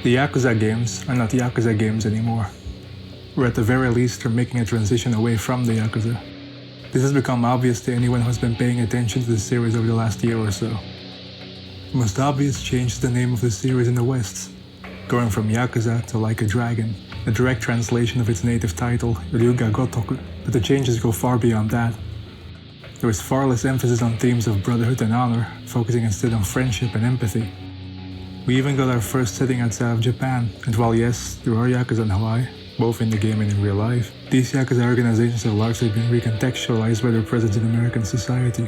The Yakuza games are not Yakuza games anymore, or at the very least are making a transition away from the Yakuza. This has become obvious to anyone who has been paying attention to the series over the last year or so. The most obvious change is the name of the series in the West, going from Yakuza to Like a Dragon, a direct translation of its native title, Ryuga Gotoku, but the changes go far beyond that. There is far less emphasis on themes of brotherhood and honor, focusing instead on friendship and empathy. We even got our first setting outside of Japan, and while yes, there are Yakuza in Hawaii, both in the game and in real life, these Yakuza organizations have largely been recontextualized by their presence in American society.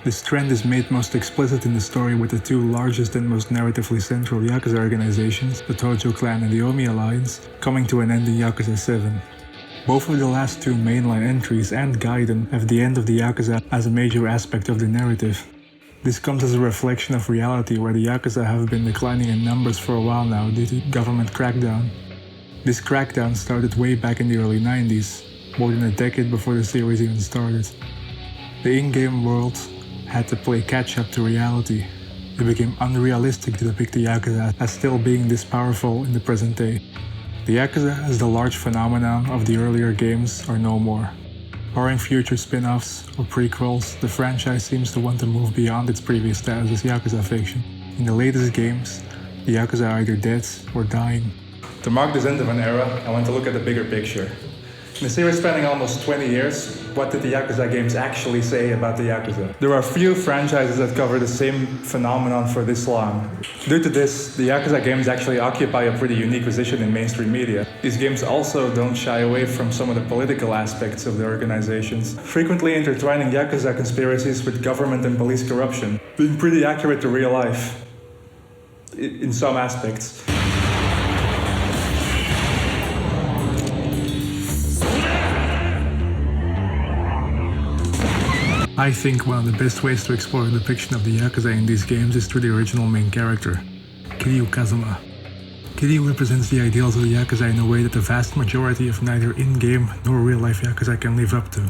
This trend is made most explicit in the story with the two largest and most narratively central Yakuza organizations, the Tojo Clan and the Omi Alliance, coming to an end in Yakuza 7. Both of the last two mainline entries and Gaiden have the end of the Yakuza as a major aspect of the narrative. This comes as a reflection of reality where the Yakuza have been declining in numbers for a while now due to government crackdown. This crackdown started way back in the early 90s, more than a decade before the series even started. The in-game world had to play catch-up to reality. It became unrealistic to depict the Yakuza as still being this powerful in the present day. The Yakuza as the large phenomenon of the earlier games are no more. Barring future spin-offs or prequels, the franchise seems to want to move beyond its previous status as Yakuza fiction. In the latest games, the Yakuza are either dead or dying. To mark this end of an era, I want to look at the bigger picture. In a series spanning almost 20 years, what did the Yakuza games actually say about the Yakuza? There are few franchises that cover the same phenomenon for this long. Due to this, the Yakuza games actually occupy a pretty unique position in mainstream media. These games also don't shy away from some of the political aspects of the organizations, frequently intertwining Yakuza conspiracies with government and police corruption, being pretty accurate to real life in some aspects. I think one of the best ways to explore the depiction of the Yakuza in these games is through the original main character, Kiryu Kazuma. Kiryu represents the ideals of the Yakuza in a way that the vast majority of neither in-game nor real-life Yakuza can live up to.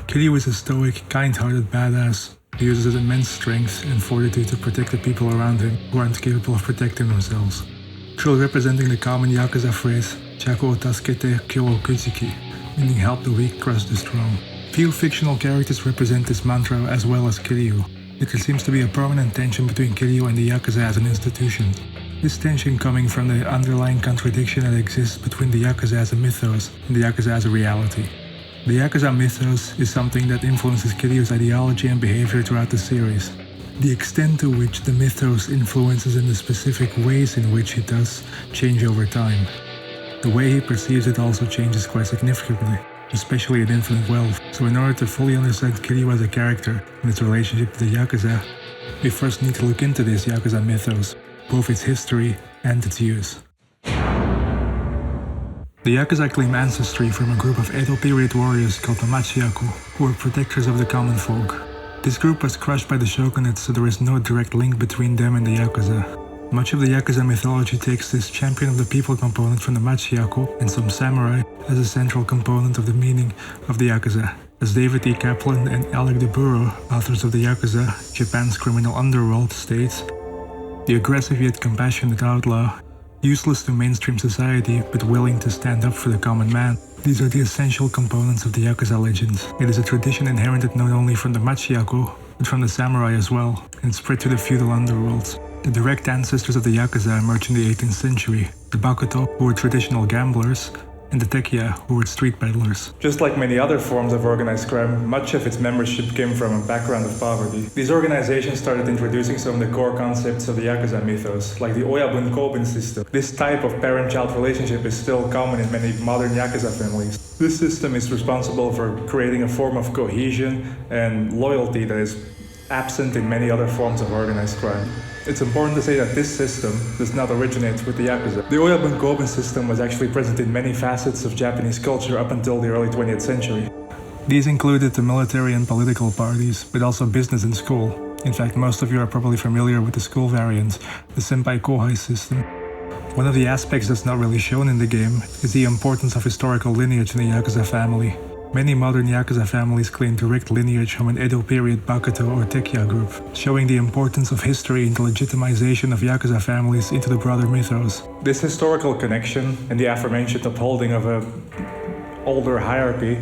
Kiryu is a stoic, kind-hearted badass who uses his immense strength and fortitude to protect the people around him who aren't capable of protecting themselves. Truly representing the common Yakuza phrase, Chaku o tasukete kyo o kujiki, meaning help the weak crush the strong. Few fictional characters represent this mantra as well as Kiryu, yet there seems to be a permanent tension between Kiryu and the Yakuza as an institution. This tension coming from the underlying contradiction that exists between the Yakuza as a mythos and the Yakuza as a reality. The Yakuza mythos is something that influences Kiryu's ideology and behavior throughout the series. The extent to which the mythos influences and the specific ways in which it does change over time. The way he perceives it also changes quite significantly, especially in Infinite Wealth. So in order to fully understand Kiryu as a character and its relationship to the Yakuza, we first need to look into this Yakuza mythos, both its history and its use. The Yakuza claim ancestry from a group of Edo period warriors called the Machiyaku, who were protectors of the common folk. This group was crushed by the shogunate, so there is no direct link between them and the Yakuza. Much of the Yakuza mythology takes this champion of the people component from the Machiyaku and some samurai as a central component of the meaning of the Yakuza. As David E. Kaplan and Alec de Burro, authors of the Yakuza, Japan's criminal underworld, states, the aggressive yet compassionate outlaw, useless to mainstream society but willing to stand up for the common man. These are the essential components of the Yakuza legends. It is a tradition inherited not only from the Machiyaku, but from the samurai as well, and spread to the feudal underworlds. The direct ancestors of the Yakuza emerged in the 18th century, the Bakuto, who were traditional gamblers, and the Tekiya, who were street peddlers. Just like many other forms of organized crime, much of its membership came from a background of poverty. These organizations started introducing some of the core concepts of the Yakuza mythos, like the Oyabun-Kobun system. This type of parent-child relationship is still common in many modern Yakuza families. This system is responsible for creating a form of cohesion and loyalty that is absent in many other forms of organized crime. It's important to say that this system does not originate with the Yakuza. The Oyabun-Kobun system was actually present in many facets of Japanese culture up until the early 20th century. These included the military and political parties, but also business and school. In fact, most of you are probably familiar with the school variant, the Senpai-Kohai system. One of the aspects that's not really shown in the game is the importance of historical lineage in the Yakuza family. Many modern Yakuza families claim direct lineage from an Edo period Bakuto or Tekya group, showing the importance of history in the legitimization of Yakuza families into the broader mythos. This historical connection and the aforementioned upholding of an older hierarchy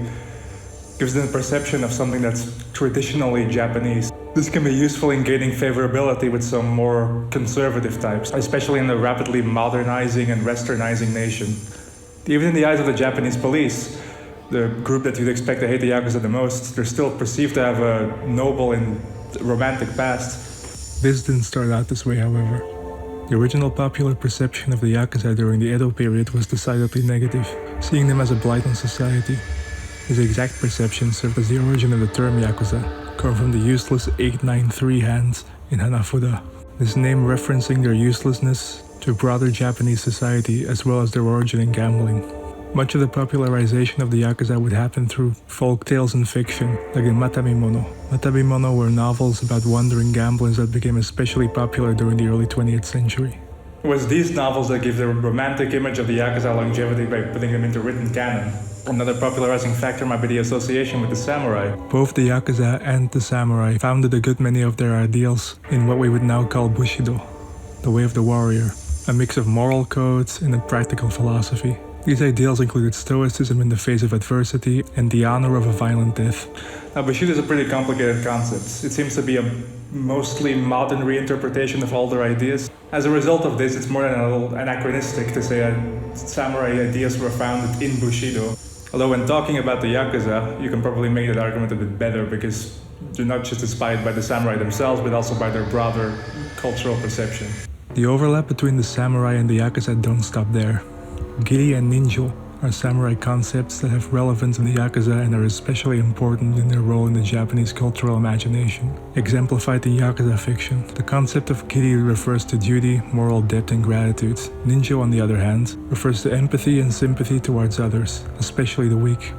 gives them the perception of something that's traditionally Japanese. This can be useful in gaining favorability with some more conservative types, especially in a rapidly modernizing and westernizing nation. Even in the eyes of the Japanese police, the group that you'd expect to hate the Yakuza the most, they're still perceived to have a noble and romantic past. This didn't start out this way, however. The original popular perception of the Yakuza during the Edo period was decidedly negative, seeing them as a blight on society. This exact perception served as the origin of the term Yakuza, coming from the useless 893 hands in Hanafuda, this name referencing their uselessness to broader Japanese society as well as their origin in gambling. Much of the popularization of the Yakuza would happen through folk tales and fiction, like the Matabimono. Matabimono were novels about wandering gamblers that became especially popular during the early 20th century. It was these novels that gave the romantic image of the Yakuza longevity by putting them into written canon. Another popularizing factor might be the association with the samurai. Both the Yakuza and the samurai founded a good many of their ideals in what we would now call Bushido, the way of the warrior, a mix of moral codes and a practical philosophy. These ideals included stoicism in the face of adversity and the honor of a violent death. Now, Bushido is a pretty complicated concept. It seems to be a mostly modern reinterpretation of older ideas. As a result of this, it's more than a little anachronistic to say that samurai ideas were founded in Bushido. Although when talking about the Yakuza, you can probably make that argument a bit better because they're not just inspired by the samurai themselves, but also by their broader cultural perception. The overlap between the samurai and the Yakuza don't stop there. Giri and ninjo are samurai concepts that have relevance in the Yakuza and are especially important in their role in the Japanese cultural imagination. Exemplified in Yakuza fiction, the concept of Kiryu refers to duty, moral depth, and gratitude. Ninjo, on the other hand, refers to empathy and sympathy towards others, especially the weak.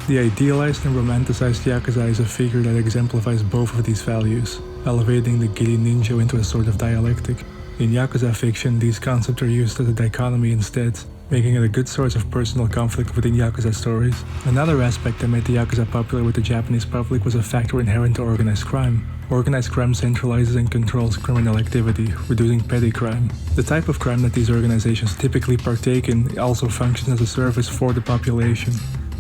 The idealized and romanticized Yakuza is a figure that exemplifies both of these values, elevating the Giri ninjo into a sort of dialectic. In Yakuza fiction, these concepts are used as a dichotomy instead, making it a good source of personal conflict within Yakuza stories. Another aspect that made the Yakuza popular with the Japanese public was a factor inherent to organized crime. Organized crime centralizes and controls criminal activity, reducing petty crime. The type of crime that these organizations typically partake in also functions as a service for the population.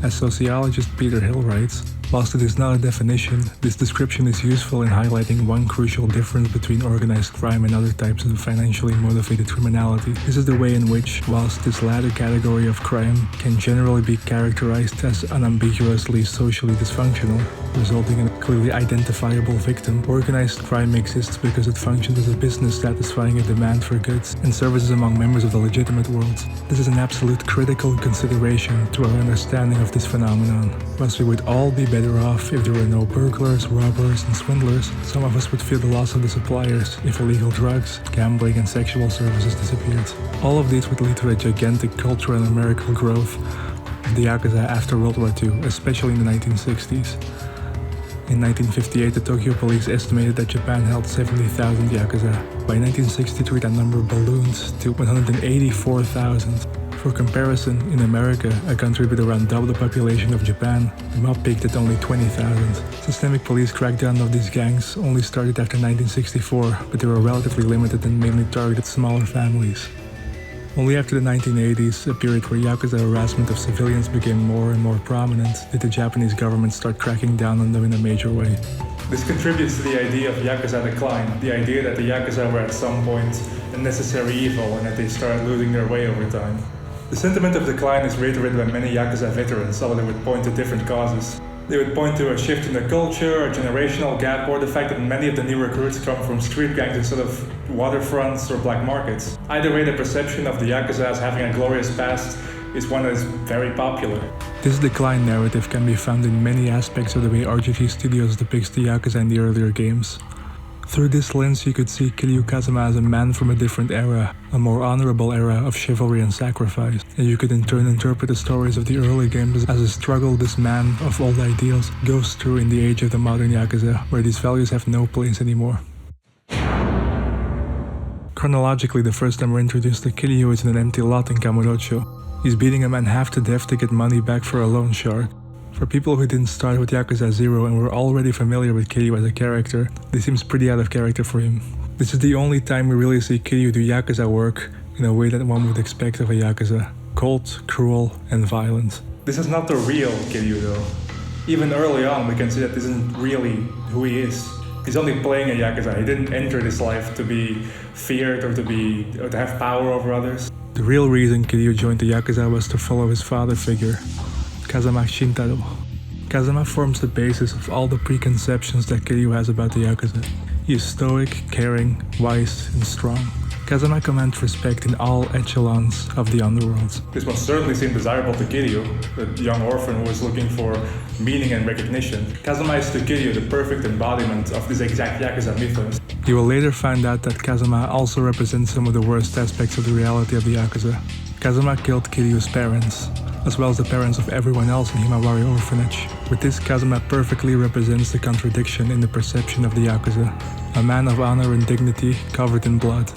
As sociologist Peter Hill writes, whilst it is not a definition, this description is useful in highlighting one crucial difference between organized crime and other types of financially motivated criminality. This is the way in which, whilst this latter category of crime can generally be characterized as unambiguously socially dysfunctional, resulting in a clearly identifiable victim, organized crime exists because it functions as a business satisfying a demand for goods and services among members of the legitimate world. This is an absolute critical consideration to our understanding of this phenomenon. Whilst we would all be better off if there were no burglars, robbers, and swindlers, some of us would feel the loss of the suppliers if illegal drugs, gambling, and sexual services disappeared. All of these would lead to a gigantic cultural and numerical growth of the Yakuza after World War II, especially in the 1960s. In 1958, the Tokyo police estimated that Japan held 70,000 Yakuza. By 1963, that number ballooned to 184,000. For comparison, in America, a country with around double the population of Japan, the mob peaked at only 20,000. Systemic police crackdown of these gangs only started after 1964, but they were relatively limited and mainly targeted smaller families. Only after the 1980s, a period where Yakuza harassment of civilians became more and more prominent, did the Japanese government start cracking down on them in a major way. This contributes to the idea of Yakuza decline, the idea that the Yakuza were at some point a necessary evil and that they started losing their way over time. The sentiment of decline is reiterated by many Yakuza veterans, although they would point to different causes. They would point to a shift in the culture, a generational gap, or the fact that many of the new recruits come from street gangs instead of waterfronts or black markets. Either way, the perception of the Yakuza as having a glorious past is one that is very popular. This decline narrative can be found in many aspects of the way RGT Studios depicts the Yakuza in the earlier games. Through this lens, you could see Kiryu Kazuma as a man from a different era, a more honorable era of chivalry and sacrifice, and you could in turn interpret the stories of the early games as a struggle this man of old ideals goes through in the age of the modern Yakuza, where these values have no place anymore. Chronologically, the first time we're introduced to Kiryu is in an empty lot in Kamurocho. He's beating a man half to death to get money back for a loan shark. For people who didn't start with Yakuza 0 and were already familiar with Kiryu as a character, this seems pretty out of character for him. This is the only time we really see Kiryu do Yakuza work in a way that one would expect of a Yakuza. Cold, cruel, and violent. This is not the real Kiryu though. Even early on we can see that this isn't really who he is. He's only playing a Yakuza. He didn't enter this life to be feared or to have power over others. The real reason Kiryu joined the Yakuza was to follow his father figure, Kazuma Shintaro. Kazuma forms the basis of all the preconceptions that Kiryu has about the Yakuza. He is stoic, caring, wise, and strong. Kazuma commands respect in all echelons of the underworld. This must certainly seem desirable to Kiryu, the young orphan who was looking for meaning and recognition. Kazuma is to Kiryu the perfect embodiment of this exact Yakuza mythos. You will later find out that Kazuma also represents some of the worst aspects of the reality of the Yakuza. Kazuma killed Kiryu's parents, as well as the parents of everyone else in Himawari orphanage. With this, Kazuma perfectly represents the contradiction in the perception of the Yakuza. A man of honor and dignity covered in blood.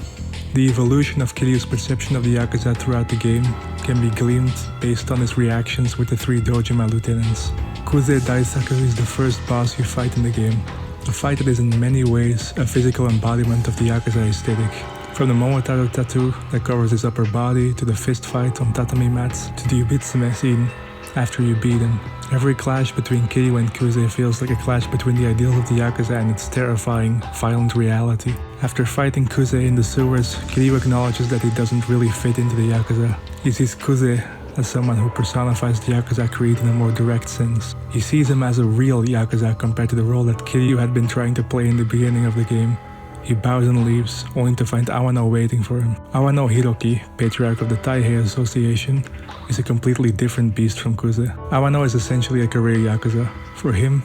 The evolution of Kiryu's perception of the Yakuza throughout the game can be gleaned based on his reactions with the 3 Dojima lieutenants. Kuze Daisaku is the first boss you fight in the game, a fight that is in many ways a physical embodiment of the Yakuza aesthetic. From the Momotaro tattoo that covers his upper body, to the fist fight on tatami mats, to the Ubitsume scene after you beat him. Every clash between Kiryu and Kuze feels like a clash between the ideals of the Yakuza and its terrifying, violent reality. After fighting Kuze in the sewers, Kiryu acknowledges that he doesn't really fit into the Yakuza. He sees Kuze as someone who personifies the Yakuza creed in a more direct sense. He sees him as a real Yakuza compared to the role that Kiryu had been trying to play in the beginning of the game. He bows and leaves, only to find Awano waiting for him. Awano Hiroki, patriarch of the Taihei Association, is a completely different beast from Kuze. Awano is essentially a career Yakuza. For him,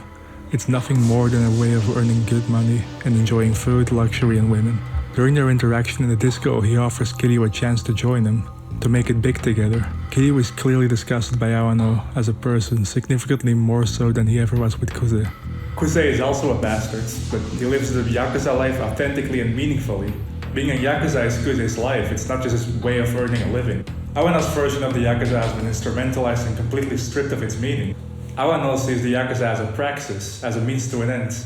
it's nothing more than a way of earning good money and enjoying food, luxury, and women. During their interaction in the disco, he offers Kiryu a chance to join him, to make it big together. Kiryu is clearly disgusted by Awano as a person, significantly more so than he ever was with Kuze. Kuze is also a bastard, but he lives the Yakuza life authentically and meaningfully. Being a Yakuza is Kuze's life, it's not just his way of earning a living. Awano's version of the Yakuza has been instrumentalized and completely stripped of its meaning. Awano sees the Yakuza as a praxis, as a means to an end.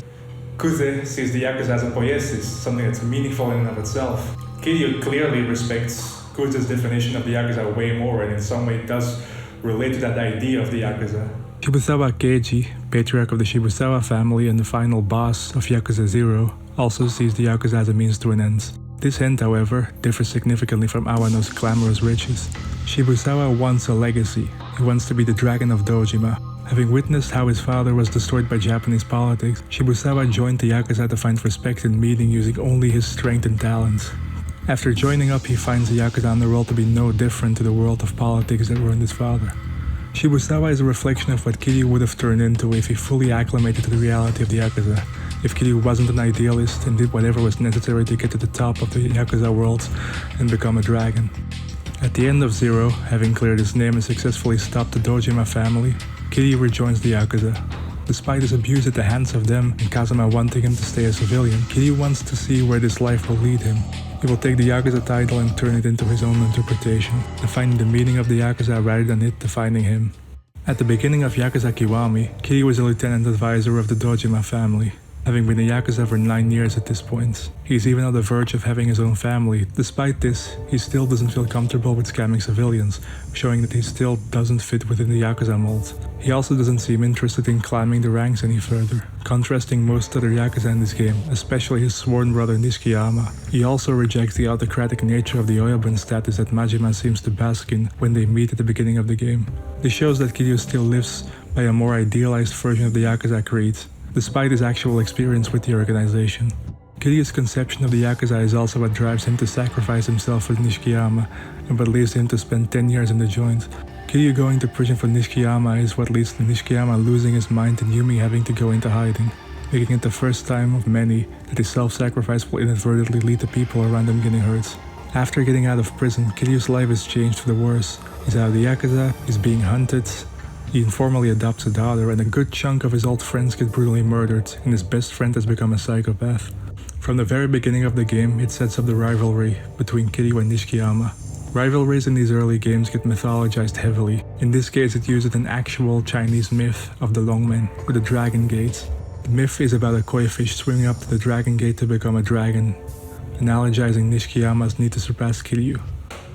Kuze sees the Yakuza as a poiesis, something that's meaningful in and of itself. Kiryu clearly respects Kuze's definition of the Yakuza way more, and in some way does relate to that idea of the Yakuza. Shibusawa Keiji, patriarch of the Shibusawa family and the final boss of Yakuza 0, also sees the Yakuza as a means to an end. This end, however, differs significantly from Awano's glamorous riches. Shibusawa wants a legacy. He wants to be the Dragon of Dojima. Having witnessed how his father was destroyed by Japanese politics, Shibusawa joined the Yakuza to find respect and meaning using only his strength and talent. After joining up, he finds the Yakuza underworld to be no different to the world of politics that ruined his father. Shibusawa is a reflection of what Kiryu would have turned into if he fully acclimated to the reality of the Yakuza. If Kiryu wasn't an idealist and did whatever was necessary to get to the top of the Yakuza world and become a dragon. At the end of Zero, having cleared his name and successfully stopped the Dojima family, Kiryu rejoins the Yakuza. Despite his abuse at the hands of them and Kazuma wanting him to stay a civilian, Kiryu wants to see where this life will lead him. He will take the Yakuza title and turn it into his own interpretation, defining the meaning of the Yakuza rather than it defining him. At the beginning of Yakuza Kiwami, Kiryu was a lieutenant advisor of the Dojima family, having been a Yakuza for 9 years at this point. He is even on the verge of having his own family. Despite this, he still doesn't feel comfortable with scamming civilians, showing that he still doesn't fit within the Yakuza mold. He also doesn't seem interested in climbing the ranks any further, contrasting most other Yakuza in this game, especially his sworn brother Nishikiyama. He also rejects the autocratic nature of the Oyabun status that Majima seems to bask in when they meet at the beginning of the game. This shows that Kiryu still lives by a more idealized version of the Yakuza creed, despite his actual experience with the organization. Kiryu's conception of the Yakuza is also what drives him to sacrifice himself for Nishikiyama and what leads him to spend 10 years in the joint. Kiryu going to prison for Nishikiyama is what leads to Nishikiyama losing his mind and Yumi having to go into hiding, making it the first time of many that his self-sacrifice will inadvertently lead to people around him getting hurt. After getting out of prison, Kiryu's life is changed for the worse. He's out of the Yakuza, he's being hunted, he informally adopts a daughter, and a good chunk of his old friends get brutally murdered, and his best friend has become a psychopath. From the very beginning of the game, it sets up the rivalry between Kiryu and Nishikiyama. Rivalries in these early games get mythologized heavily. In this case, it uses an actual Chinese myth of the Longmen, or the Dragon Gate. The myth is about a koi fish swimming up to the Dragon Gate to become a dragon, analogizing Nishikiyama's need to surpass Kiryu.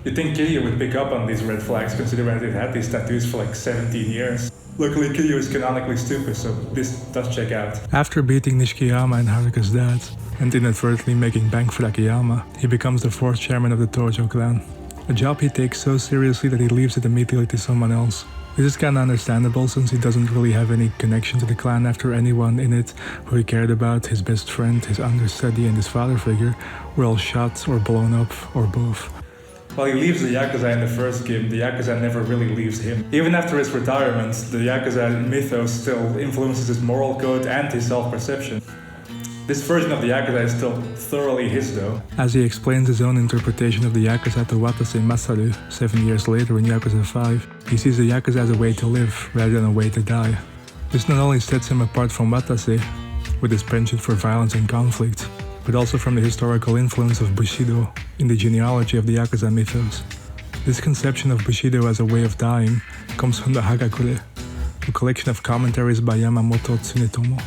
You'd think Kiryu would pick up on these red flags considering they've had these tattoos for like 17 years. Luckily, Kiryu is canonically stupid, so this does check out. After beating Nishikiyama and Haruka's dad, and inadvertently making bank for Akiyama, he becomes the 4th chairman of the Tojo clan. A job he takes so seriously that he leaves it immediately to someone else. This is kinda understandable since he doesn't really have any connection to the clan after anyone in it who he cared about, his best friend, his understudy and his father figure, were all shot or blown up or both. While he leaves the Yakuza in the first game, the Yakuza never really leaves him. Even after his retirement, the Yakuza Mythos still influences his moral code and his self-perception. This version of the Yakuza is still thoroughly his though. As he explains his own interpretation of the Yakuza to Watase Masaru 7 years later in Yakuza 5, he sees the Yakuza as a way to live rather than a way to die. This not only sets him apart from Watase, with his penchant for violence and conflict, but also from the historical influence of Bushido in the genealogy of the Yakuza mythos. This conception of Bushido as a way of dying comes from the Hagakure, a collection of commentaries by Yamamoto Tsunetomo,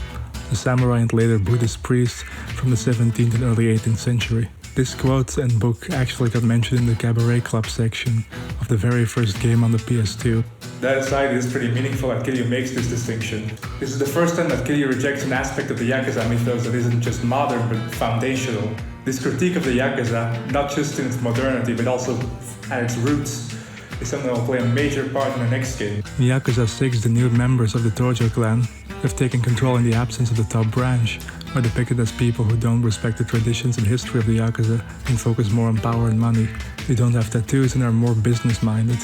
a samurai and later Buddhist priest from the 17th and early 18th century. This quote and book actually got mentioned in the Cabaret Club section of the very first game on the PS2. That aside, it is pretty meaningful that Kiryu makes this distinction. This is the first time that Kiryu rejects an aspect of the Yakuza mythos that isn't just modern but foundational. This critique of the Yakuza, not just in its modernity but also at its roots, is something that will play a major part in the next game. In Yakuza 6, the new members of the Tojo clan have taken control in the absence of the top branch, are depicted as people who don't respect the traditions and history of the Yakuza and focus more on power and money. They don't have tattoos and are more business-minded.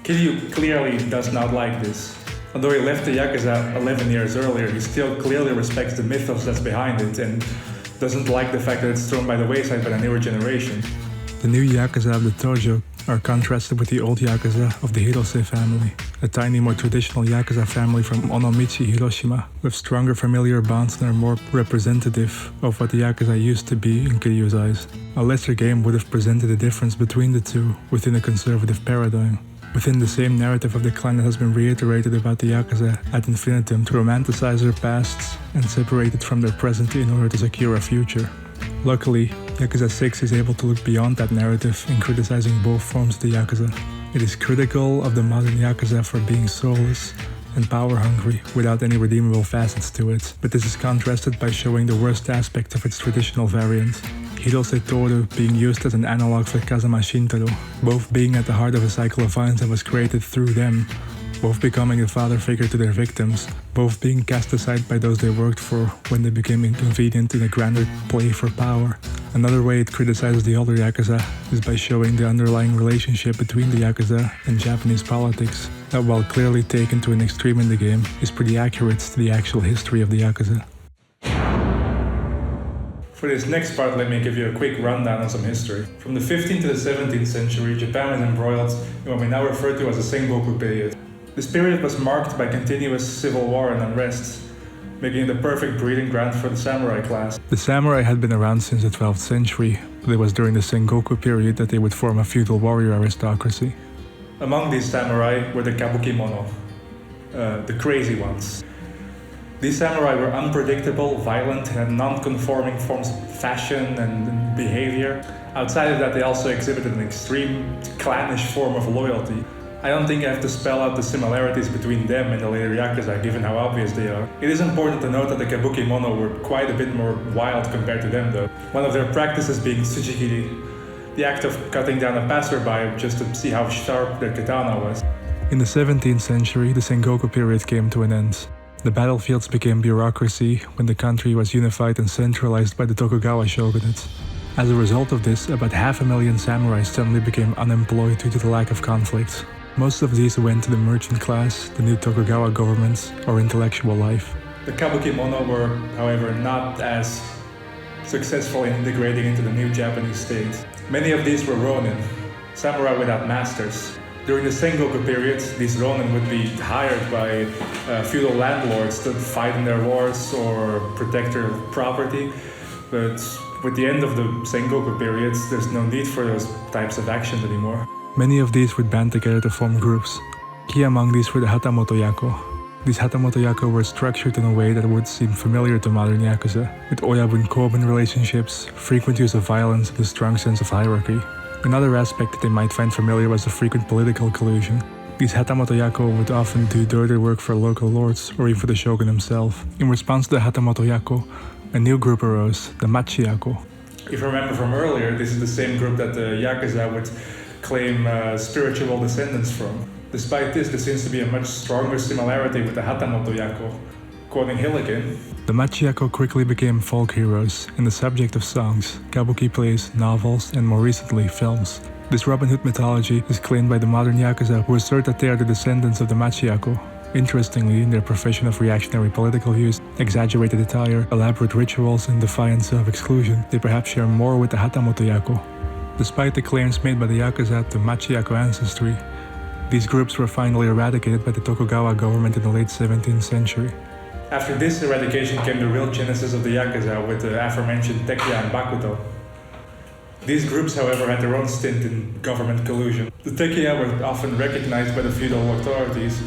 Kiryu clearly does not like this. Although he left the Yakuza 11 years earlier, he still clearly respects the mythos that's behind it and doesn't like the fact that it's thrown by the wayside by the newer generation. The new Yakuza of the Tojo are contrasted with the old Yakuza of the Hirose family, a tiny, more traditional Yakuza family from Onomichi, Hiroshima, with stronger familiar bonds and are more representative of what the Yakuza used to be in Kiryu's eyes. A lesser game would have presented a difference between the two within a conservative paradigm, within the same narrative of the clan that has been reiterated about the Yakuza ad infinitum to romanticize their pasts and separate it from their present in order to secure a future. Luckily, Yakuza 6 is able to look beyond that narrative in criticizing both forms of the Yakuza. It is critical of the modern Yakuza for being soulless and power-hungry without any redeemable facets to it, but this is contrasted by showing the worst aspect of its traditional variant, Hirose Toru being used as an analog for Kazuma Shintaro, both being at the heart of a cycle of violence that was created through them, both becoming a father figure to their victims, both being cast aside by those they worked for when they became inconvenient in a grander play for power. Another way it criticizes the older Yakuza is by showing the underlying relationship between the Yakuza and Japanese politics, that while clearly taken to an extreme in the game, is pretty accurate to the actual history of the Yakuza. For this next part, let me give you a quick rundown on some history. From the 15th to the 17th century, Japan is embroiled in what we now refer to as the Sengoku period. This period was marked by continuous civil war and unrest, making it the perfect breeding ground for the samurai class. The samurai had been around since the 12th century, but it was during the Sengoku period that they would form a feudal warrior aristocracy. Among these samurai were the Kabukimono, the crazy ones. These samurai were unpredictable, violent, and had non-conforming forms of fashion and behavior. Outside of that, they also exhibited an extreme clannish form of loyalty. I don't think I have to spell out the similarities between them and the later Yakuza, given how obvious they are. It is important to note that the Kabukimono were quite a bit more wild compared to them though. One of their practices being tsujikiri, the act of cutting down a passerby just to see how sharp their katana was. In the 17th century, the Sengoku period came to an end. The battlefields became bureaucracy when the country was unified and centralized by the Tokugawa shogunate. As a result of this, about 500,000 samurai suddenly became unemployed due to the lack of conflict. Most of these went to the merchant class, the new Tokugawa government, or intellectual life. The Kabukimono were, however, not as successful in integrating into the new Japanese state. Many of these were ronin, samurai without masters. During the Sengoku period, these ronin would be hired by feudal landlords to fight in their wars or protect their property, but With the end of the Sengoku periods, there's no need for those types of actions anymore. Many of these would band together to form groups. Key among these were the Hatamoto Yako. These Hatamoto Yako were structured in a way that would seem familiar to modern Yakuza, with Oyabun-Kobun relationships, frequent use of violence, and a strong sense of hierarchy. Another aspect that they might find familiar was the frequent political collusion. These Hatamoto Yako would often do dirty work for local lords or even for the shogun himself. In response to the Hatamoto Yako, a new group arose, the Machi Yako. If you remember from earlier, this is the same group that the Yakuza would claim spiritual descendants from. Despite this, there seems to be a much stronger similarity with the Hatamoto Yako. Quoting Hilligan, the Machi Yako quickly became folk heroes and the subject of songs, kabuki plays, novels, and more recently, films. This Robin Hood mythology is claimed by the modern Yakuza who assert that they are the descendants of the Machi Yako. Interestingly, in their profession of reactionary political views, exaggerated attire, elaborate rituals, and defiance of exclusion, they perhaps share more with the Hatamoto Yako. Despite the claims made by the Yakuza to Machi Yako ancestry, these groups were finally eradicated by the Tokugawa government in the late 17th century. After this eradication came the real genesis of the Yakuza with the aforementioned Tekiya and Bakuto. These groups, however, had their own stint in government collusion. The Tekiya were often recognized by the feudal authorities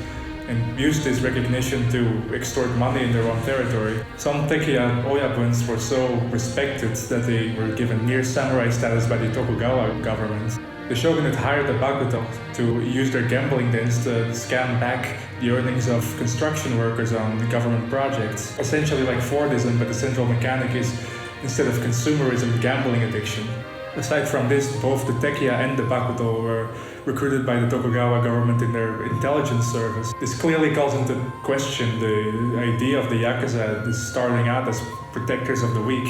and used this recognition to extort money in their own territory. Some Tekiya Oyabuns were so respected that they were given near samurai status by the Tokugawa government. The shogunate hired the Bakuto to use their gambling dens to scam back the earnings of construction workers on government projects. Essentially like Fordism, but the central mechanic is, instead of consumerism, gambling addiction. Aside from this, both the Tekiya and the Bakuto were recruited by the Tokugawa government in their intelligence service. This clearly calls into question the idea of the Yakuza starting out as protectors of the weak,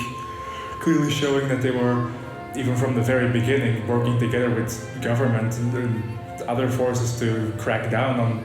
clearly showing that they were, even from the very beginning, working together with government and other forces to crack down on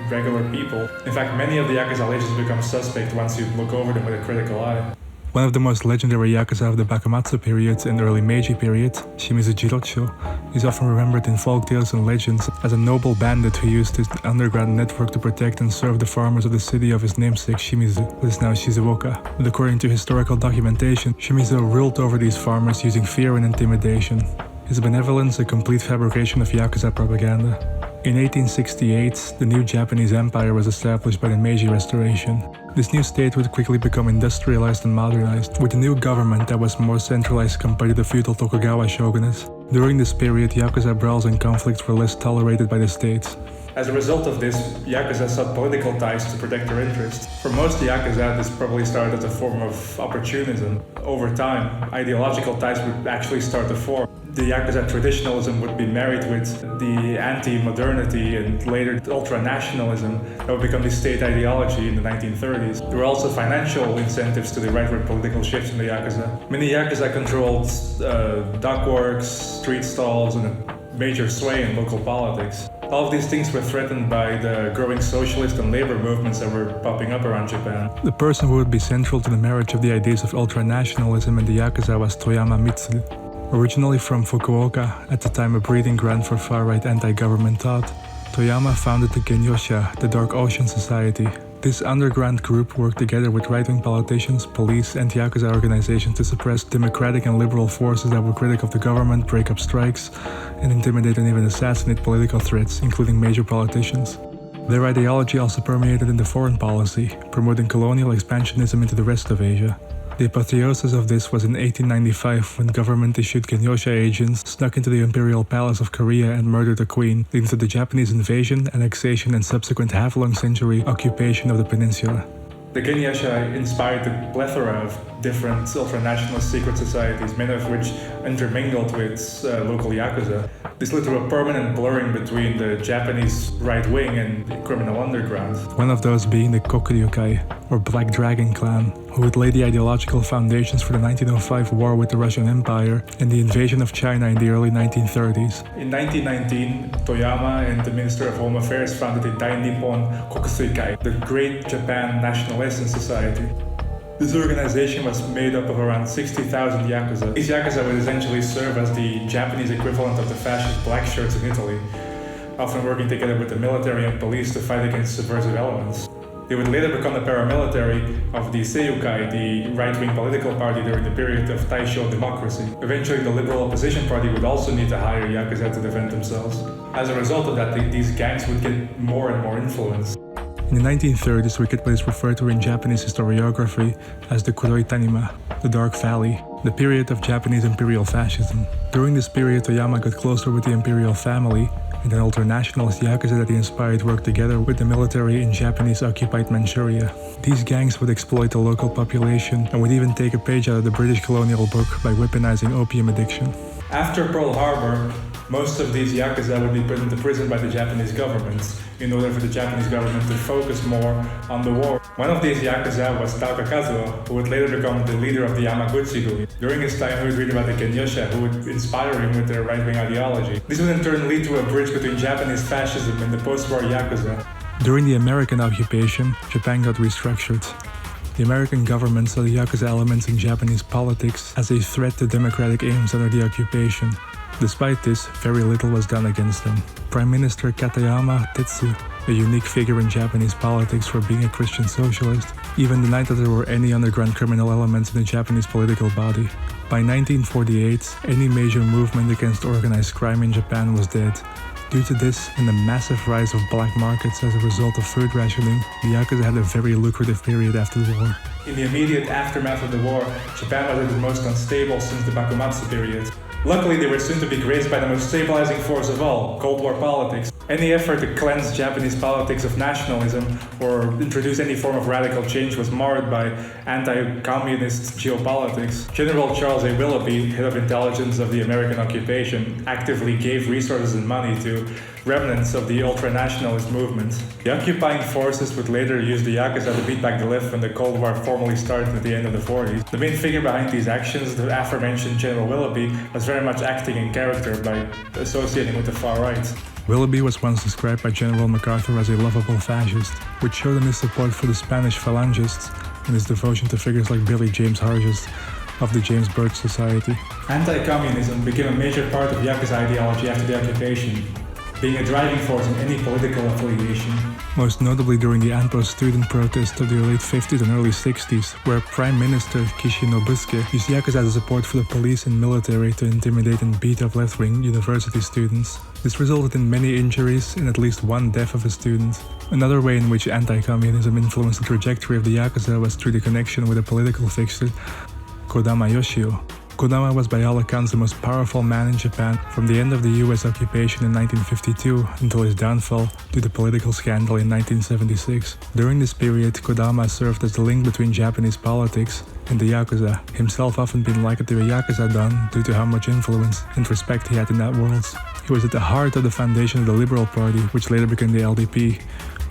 regular people. In fact, many of the Yakuza legends become suspect once you look over them with a critical eye. One of the most legendary Yakuza of the Bakumatsu period and early Meiji period, Shimizu Jirocho, is often remembered in folktales and legends as a noble bandit who used his underground network to protect and serve the farmers of the city of his namesake Shimizu, what is now Shizuoka. But according to historical documentation, Shimizu ruled over these farmers using fear and intimidation. His benevolence a complete fabrication of Yakuza propaganda. In 1868, the new Japanese empire was established by the Meiji Restoration. This new state would quickly become industrialized and modernized, with a new government that was more centralized compared to the feudal Tokugawa shogunate. During this period, Yakuza brawls and conflicts were less tolerated by the state. As a result of this, Yakuza sought political ties to protect their interests. For most Yakuza, this probably started as a form of opportunism. Over time, ideological ties would actually start to form. The Yakuza traditionalism would be married with the anti-modernity and later ultra-nationalism that would become the state ideology in the 1930s. There were also financial incentives to the rightward political shifts in the Yakuza. Many Yakuza controlled dockworks, street stalls, and a major sway in local politics. All of these things were threatened by the growing socialist and labor movements that were popping up around Japan. The person who would be central to the marriage of the ideas of ultra-nationalism and the Yakuza was Toyama Mitsuru. Originally from Fukuoka, at the time a breeding ground for far-right anti-government thought, Toyama founded the Genyosha, the Dark Ocean Society. This underground group worked together with right-wing politicians, police, and Yakuza organizations to suppress democratic and liberal forces that were critical of the government, break up strikes, and intimidate and even assassinate political threats, including major politicians. Their ideology also permeated into foreign policy, promoting colonial expansionism into the rest of Asia. The apotheosis of this was in 1895 when government issued Genyosha agents snuck into the imperial palace of Korea and murdered the queen, leading to the Japanese invasion, annexation, and subsequent half-long century occupation of the peninsula. The Genyosha inspired a plethora of different ultranationalist secret societies, many of which intermingled with local Yakuza. This led to a permanent blurring between the Japanese right wing and the criminal underground. One of those being the Kokuryukai, or Black Dragon clan, who would lay the ideological foundations for the 1905 war with the Russian Empire and the invasion of China in the early 1930s. In 1919, Toyama and the Minister of Home Affairs founded the Dai Nippon Kokusuikai, the Great Japan National Essence Society. This organization was made up of around 60,000 Yakuza. These Yakuza would essentially serve as the Japanese equivalent of the fascist black shirts in Italy, often working together with the military and police to fight against subversive elements. They would later become the paramilitary of the Seiyukai, the right-wing political party during the period of Taisho democracy. Eventually, the liberal opposition party would also need to hire Yakuza to defend themselves. As a result of that, these gangs would get more and more influence. In the 1930s, Wicked Place referred to in Japanese historiography as the Kuroi Tanima, the Dark Valley, the period of Japanese imperial fascism. During this period, Toyama got closer with the imperial family, and an ultranationalist Yakuza that he inspired worked together with the military in Japanese-occupied Manchuria. These gangs would exploit the local population and would even take a page out of the British colonial book by weaponizing opium addiction. After Pearl Harbor, most of these Yakuza would be put into prison by the Japanese government in order for the Japanese government to focus more on the war. One of these Yakuza was Taoka Kazuo, who would later become the leader of the Yamaguchi-gu. During his time, he would read about the Genyosha, who would inspire him with their right-wing ideology. This would in turn lead to a bridge between Japanese fascism and the post-war Yakuza. During the American occupation, Japan got restructured. The American government saw the Yakuza elements in Japanese politics as a threat to democratic aims under the occupation. Despite this, very little was done against them. Prime Minister Katayama Tetsu, a unique figure in Japanese politics for being a Christian socialist, even denied that there were any underground criminal elements in the Japanese political body. By 1948, any major movement against organized crime in Japan was dead. Due to this and the massive rise of black markets as a result of food rationing, the Yakuza had a very lucrative period after the war. In the immediate aftermath of the war, Japan was at its most unstable since the Bakumatsu period. Luckily, they were soon to be graced by the most stabilizing force of all, Cold War politics. Any effort to cleanse Japanese politics of nationalism or introduce any form of radical change was marred by anti-communist geopolitics. General Charles A. Willoughby, head of intelligence of the American occupation, actively gave resources and money to remnants of the ultranationalist movement. The occupying forces would later use the Yakuza to beat back the left when the Cold War formally started at the end of the 40s. The main figure behind these actions, the aforementioned General Willoughby, was very much acting in character by associating with the far right. Willoughby was once described by General MacArthur as a lovable fascist, which showed in his support for the Spanish Phalangists and his devotion to figures like Billy James Hargis of the James Birch Society. Anti-communism became a major part of Yakuza ideology after the occupation, being a driving force in any political affiliation. Most notably during the Anpo student protests of the late 50s and early 60s, where Prime Minister Kishi Nobusuke used Yakuza as support for the police and military to intimidate and beat up left-wing university students. This resulted in many injuries and at least one death of a student. Another way in which anti-communism influenced the trajectory of the Yakuza was through the connection with a political fixture, Kodama Yoshio. Kodama was by all accounts the most powerful man in Japan from the end of the US occupation in 1952 until his downfall due to political scandal in 1976. During this period, Kodama served as the link between Japanese politics and the Yakuza, himself often being likened to a Yakuza Don due to how much influence and respect he had in that world. He was at the heart of the foundation of the Liberal Party, which later became the LDP,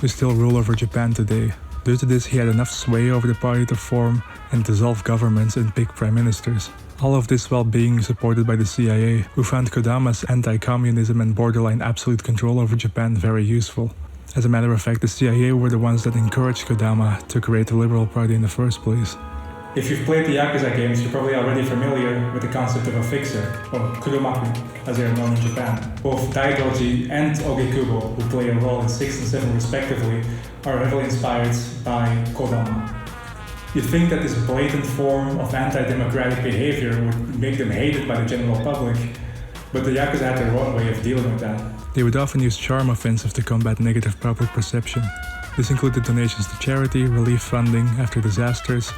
who still rule over Japan today. Due to this, he had enough sway over the party to form and dissolve governments and pick prime ministers. All of this while being supported by the CIA, who found Kodama's anti-communism and borderline absolute control over Japan very useful. As a matter of fact, the CIA were the ones that encouraged Kodama to create the Liberal Party in the first place. If you've played the Yakuza games, you're probably already familiar with the concept of a fixer, or kurumaku, as they are known in Japan. Both Daidoji and Ogikubo, who play a role in 6 and 7 respectively, are heavily inspired by Kodama. You'd think that this blatant form of anti-democratic behavior would make them hated by the general public, but the Yakuza had their own way of dealing with that. They would often use charm offensive to combat negative public perception. This included donations to charity, relief funding after disasters,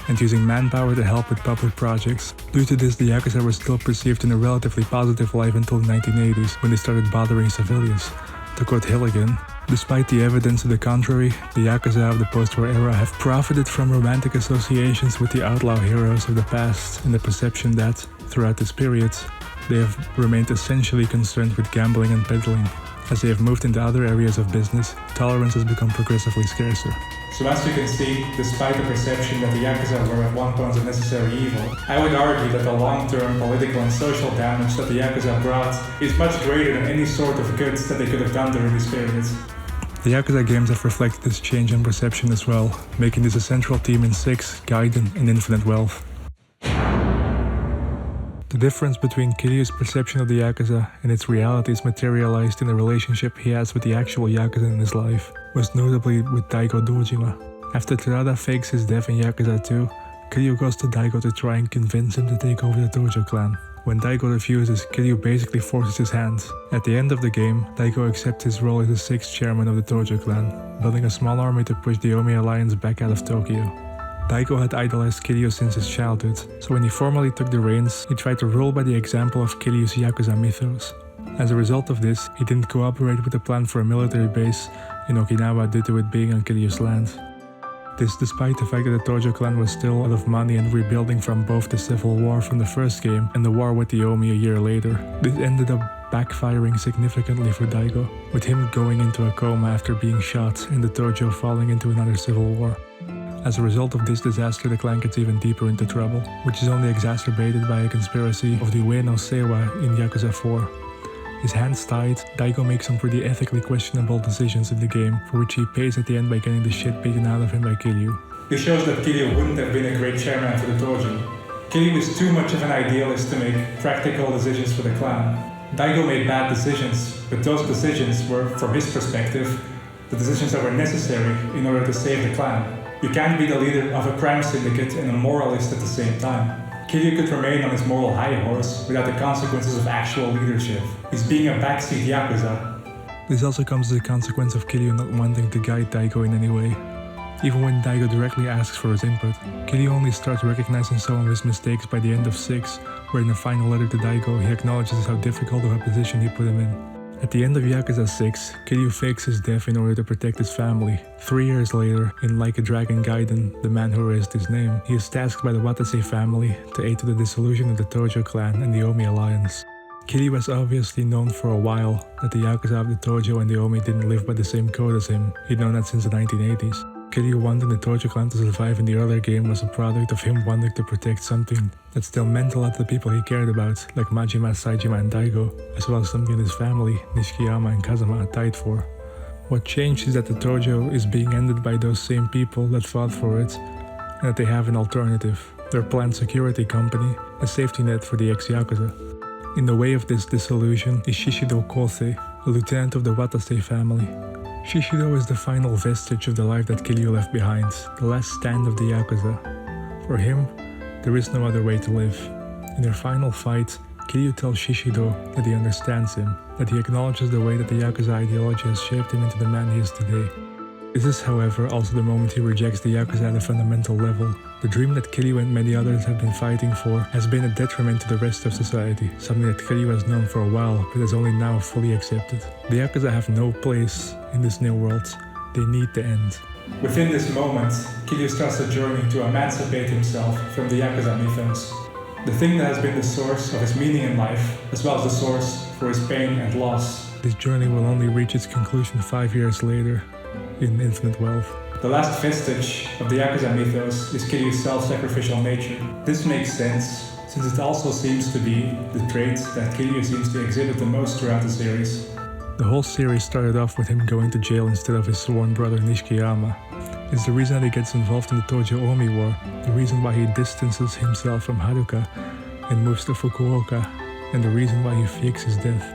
and using manpower to help with public projects. Due to this, the Yakuza were still perceived in a relatively positive light until the 1980s, when they started bothering civilians. To quote Hill again, "Despite the evidence to the contrary, the Yakuza of the post-war era have profited from romantic associations with the outlaw heroes of the past and the perception that, throughout this period, they have remained essentially concerned with gambling and peddling. As they have moved into other areas of business, tolerance has become progressively scarcer." So as you can see, despite the perception that the Yakuza were at one point a necessary evil, I would argue that the long-term political and social damage that the Yakuza brought is much greater than any sort of goods that they could have done during these periods. The Yakuza games have reflected this change in perception as well, making this a central theme in 6, Gaiden, and Infinite Wealth. The difference between Kiryu's perception of the Yakuza and its reality is materialized in the relationship he has with the actual Yakuza in his life. most notably with Daigo Dojima. After Terada fakes his death in Yakuza 2, Kiryu goes to Daigo to try and convince him to take over the Dojo clan. When Daigo refuses, Kiryu basically forces his hand. At the end of the game, Daigo accepts his role as the 6th chairman of the Dojo clan, building a small army to push the Omi alliance back out of Tokyo. Daigo had idolized Kiryu since his childhood, so when he formally took the reins, he tried to rule by the example of Kiryu's Yakuza mythos. As a result of this, he didn't cooperate with the plan for a military base in Okinawa due to it being on Kiryu's land. This despite the fact that the Dojo clan was still out of money and rebuilding from both the civil war from the first game and the war with the Omi a year later. This ended up backfiring significantly for Daigo, with him going into a coma after being shot and the Dojo falling into another civil war. As a result of this disaster, the clan gets even deeper into trouble, which is only exacerbated by a conspiracy of the Ueno Seiwa in Yakuza 4. His hands tied, Daigo makes some pretty ethically questionable decisions in the game, for which he pays at the end by getting the shit beaten out of him by Kiryu. This shows that Kiryu wouldn't have been a great chairman for the dojo. Kiryu is too much of an idealist to make practical decisions for the clan. Daigo made bad decisions, but those decisions were, from his perspective, the decisions that were necessary in order to save the clan. You can't be the leader of a crime syndicate and a moralist at the same time. Kiryu could remain on his moral high horse without the consequences of actual leadership. He's being a backseat Yakuza. This also comes as a consequence of Kiryu not wanting to guide Daigo in any way. Even when Daigo directly asks for his input, Kiryu only starts recognizing some of his mistakes by the end of 6, where in a final letter to Daigo he acknowledges how difficult of a position he put him in. At the end of Yakuza 6, Kiryu fakes his death in order to protect his family. 3 years later, in Like a Dragon Gaiden, the man who erased his name, he is tasked by the Watase family to aid to the dissolution of the Tojo clan and the Omi alliance. Kiryu was obviously known for a while that the Yakuza of the Tojo and the Omi didn't live by the same code as him. He'd known that since the 1980s. Kiryu wanting the Tojo clan to survive in the earlier game was a product of him wanting to protect something that still meant a lot to the people he cared about, like Majima, Saejima and Daigo, as well as something his family, Nishikiyama and Kazuma, died for. What changed is that the Tojo is being ended by those same people that fought for it, and that they have an alternative, their planned security company, a safety net for the ex-Yakuza. In the way of this dissolution is Shishido Kosei, a lieutenant of the Watase family. Shishido is the final vestige of the life that Kiryu left behind, the last stand of the Yakuza. For him, there is no other way to live. In their final fight, Kiryu tells Shishido that he understands him, that he acknowledges the way that the Yakuza ideology has shaped him into the man he is today. This is, however, also the moment he rejects the Yakuza at a fundamental level. The dream that Kiryu and many others have been fighting for has been a detriment to the rest of society, something that Kiryu has known for a while but has only now fully accepted. The Yakuza have no place in this new world. They need to end. Within this moment, Kiryu starts a journey to emancipate himself from the Yakuza mythos. The thing that has been the source of his meaning in life, as well as the source for his pain and loss. This journey will only reach its conclusion 5 years later, in Infinite Wealth. The last vestige of the Yakuza mythos is Kiryu's self-sacrificial nature. This makes sense, since it also seems to be the trait that Kiryu seems to exhibit the most throughout the series. The whole series started off with him going to jail instead of his sworn brother Nishikiyama. It's the reason that he gets involved in the Tojo Omi War, the reason why he distances himself from Haruka and moves to Fukuoka, and the reason why he fakes his death.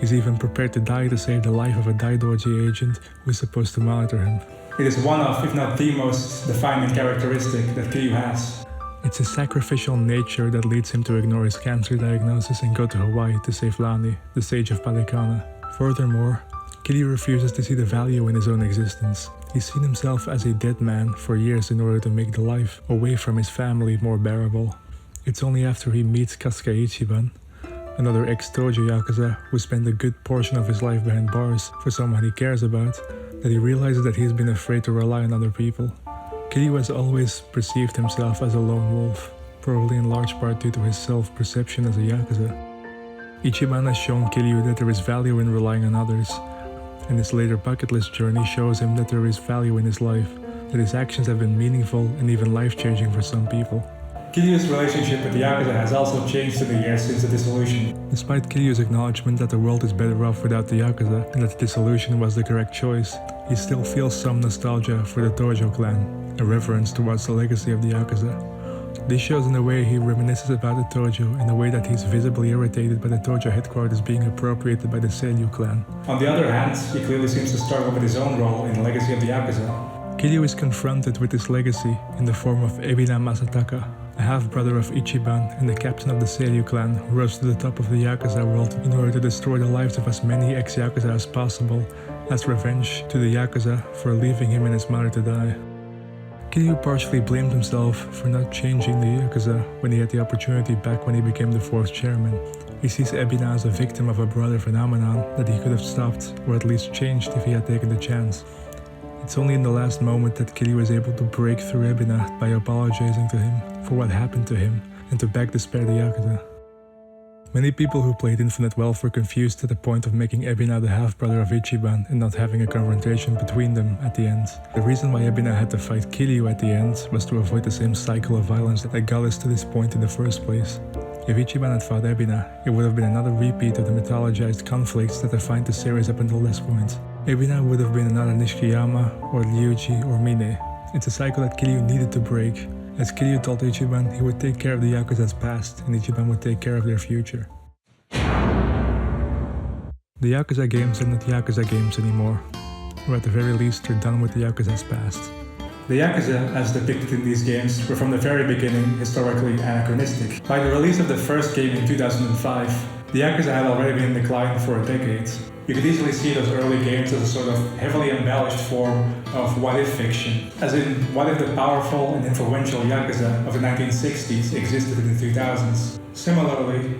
He's even prepared to die to save the life of a Daidoji agent who is supposed to monitor him. It is one of, if not the most, defining characteristic that Kiryu has. It's his sacrificial nature that leads him to ignore his cancer diagnosis and go to Hawaii to save Lani, the sage of Palikana. Furthermore, Kiryu refuses to see the value in his own existence. He's seen himself as a dead man for years in order to make the life away from his family more bearable. It's only after he meets Kasuga Ichiban, another ex-Tojo Yakuza who spent a good portion of his life behind bars for someone he cares about, that he realizes that he's been afraid to rely on other people. Kiryu has always perceived himself as a lone wolf, probably in large part due to his self-perception as a Yakuza. Ichiban has shown Kiryu that there is value in relying on others, and his later bucket list journey shows him that there is value in his life, that his actions have been meaningful and even life-changing for some people. Kiryu's relationship with the Yakuza has also changed through the years since the dissolution. Despite Kiryu's acknowledgement that the world is better off without the Yakuza and that the dissolution was the correct choice, he still feels some nostalgia for the Tojo clan, a reverence towards the legacy of the Yakuza. This shows in the way he reminisces about the dojo, in the way that he's visibly irritated by the dojo headquarters being appropriated by the Seiryu clan. On the other hand, he clearly seems to struggle with his own role in the legacy of the Yakuza. Kiryu is confronted with this legacy in the form of Ebina Masataka, a half-brother of Ichiban and the captain of the Seiryu clan who rose to the top of the Yakuza world in order to destroy the lives of as many ex-Yakuza as possible as revenge to the Yakuza for leaving him and his mother to die. Kiryu partially blamed himself for not changing the Yakuza when he had the opportunity back when he became the fourth chairman. He sees Ebina as a victim of a brother phenomenon that he could have stopped or at least changed if he had taken the chance. It's only in the last moment that Kiryu is able to break through Ebina by apologizing to him for what happened to him and to beg to spare the Yakuza. Many people who played Infinite Wealth were confused to the point of making Ebina the half-brother of Ichiban and not having a confrontation between them at the end. The reason why Ebina had to fight Kiryu at the end was to avoid the same cycle of violence that got us to this point in the first place. If Ichiban had fought Ebina, it would have been another repeat of the mythologized conflicts that defined the series up until this point. Ebina would have been another Nishikiyama or Ryuji or Mine. It's a cycle that Kiryu needed to break. As Kiryu told Ichiban, he would take care of the Yakuza's past and Ichiban would take care of their future. The Yakuza games are not Yakuza games anymore, or at the very least they're done with the Yakuza's past. The Yakuza, as depicted in these games, were from the very beginning historically anachronistic. By the release of the first game in 2005, the Yakuza had already been in decline for a decade. You could easily see those early games as a sort of heavily embellished form of what-if fiction. As in, what if the powerful and influential Yakuza of the 1960s existed in the 2000s? Similarly,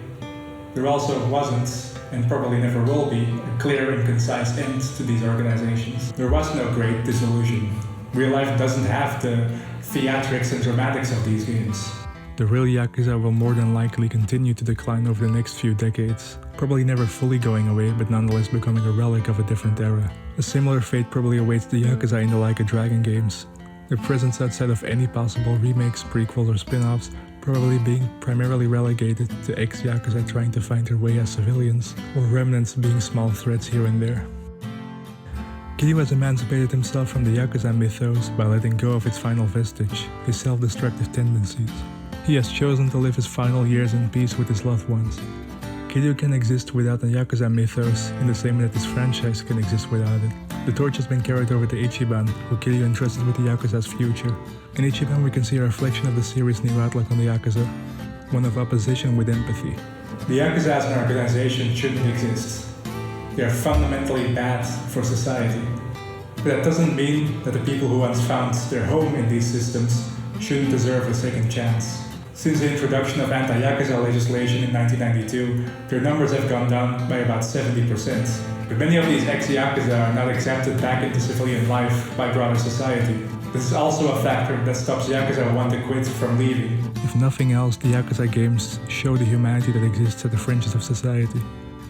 there also wasn't, and probably never will be, a clear and concise end to these organizations. There was no great dissolution. Real life doesn't have the theatrics and dramatics of these games. The real Yakuza will more than likely continue to decline over the next few decades, probably never fully going away but nonetheless becoming a relic of a different era. A similar fate probably awaits the Yakuza in the Like a Dragon games. Their presence outside of any possible remakes, prequels or spin-offs probably being primarily relegated to ex-Yakuza trying to find their way as civilians, or remnants being small threats here and there. Kiryu has emancipated himself from the Yakuza mythos by letting go of its final vestige, his self-destructive tendencies. He has chosen to live his final years in peace with his loved ones. Kiryu can exist without the Yakuza mythos in the same way that this franchise can exist without it. The torch has been carried over to Ichiban, who Kiryu entrusted with the Yakuza's future. In Ichiban we can see a reflection of the series' new outlook on the Yakuza, one of opposition with empathy. The Yakuza as an organization shouldn't exist. They are fundamentally bad for society. But that doesn't mean that the people who once found their home in these systems shouldn't deserve a second chance. Since the introduction of anti-Yakuza legislation in 1992, their numbers have gone down by about 70%. But many of these ex-Yakuza are not accepted back into civilian life by broader society. This is also a factor that stops Yakuza who want to quit from leaving. If nothing else, the Yakuza games show the humanity that exists at the fringes of society.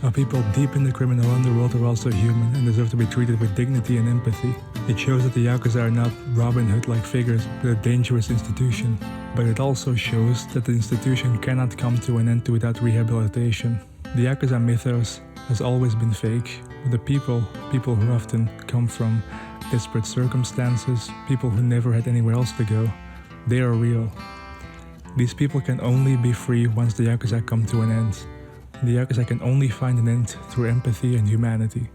How people deep in the criminal underworld are also human and deserve to be treated with dignity and empathy. It shows that the Yakuza are not Robin Hood-like figures, but a dangerous institution. But it also shows that the institution cannot come to an end without rehabilitation. The Yakuza mythos has always been fake, but the people who often come from desperate circumstances, people who never had anywhere else to go, they are real. These people can only be free once the Yakuza come to an end. The Yakuza can only find an end through empathy and humanity.